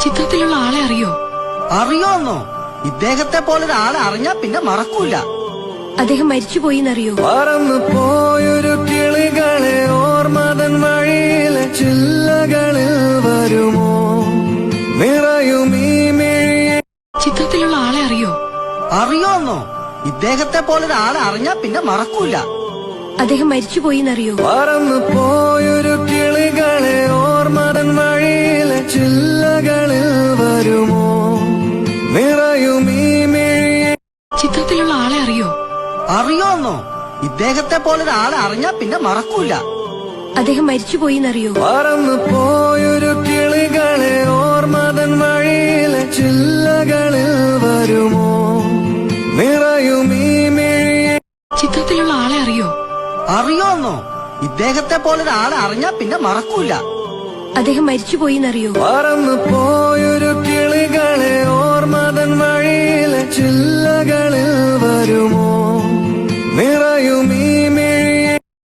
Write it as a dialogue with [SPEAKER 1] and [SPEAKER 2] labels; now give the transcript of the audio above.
[SPEAKER 1] ചിത്രത്തിലുള്ള ആളെ അറിയോ?
[SPEAKER 2] അറിയോന്നോ? ഇദ്ദേഹത്തെ പോലൊരാളെ അറിഞ്ഞാ പിന്നെ മറക്കൂല.
[SPEAKER 1] അദ്ദേഹം മരിച്ചുപോയിന്നറിയോ?
[SPEAKER 3] പറന്നു പോയൊരു കിളികളെ ഓർമ്മതൻ വഴിയിലെ ചില്ലകളിൽ വരുമോ? നിറയും ഈ മിഴിയെ.
[SPEAKER 1] ചിത്രത്തിലുള്ള ആളെ അറിയോ?
[SPEAKER 2] അറിയോന്നോ? ഇദ്ദേഹത്തെ പോലൊരാളെ അറിഞ്ഞാ പിന്നെ മറക്കൂല.
[SPEAKER 1] അദ്ദേഹം മരിച്ചുപോയിന്നറിയോ?
[SPEAKER 3] പറന്നു പോയൊരു കിളികളെ ഓർമ്മതൻ വഴിയിലെ ചില്ലകളിൽ വരുമോ? നിറയും ഈ മിഴിയെ.
[SPEAKER 1] ചിത്രത്തിലുള്ള ആളെ അറിയോ?
[SPEAKER 2] അറിയോന്നോ? ഇദ്ദേഹത്തെ പോലൊരാളെ അറിഞ്ഞാ പിന്നെ മറക്കൂല.
[SPEAKER 1] അദ്ദേഹം മരിച്ചുപോയിന്നറിയോ?
[SPEAKER 3] പറന്നു പോയൊരു കിളികളെ ഓർമ്മതൻ വഴിയിലെ ചില്ലകളിൽ വരുമോ? നിറയും ഈ മിഴിയെ.
[SPEAKER 1] ചിത്രത്തിലുള്ള ആളെ അറിയോ?
[SPEAKER 2] അറിയോന്നോ? ഇദ്ദേഹത്തെ പോലൊരാളെ അറിഞ്ഞാ പിന്നെ മറക്കൂല.
[SPEAKER 1] അദ്ദേഹം മരിച്ചുപോയിന്നറിയോ?
[SPEAKER 3] പറന്നു പോയൊരു കിളി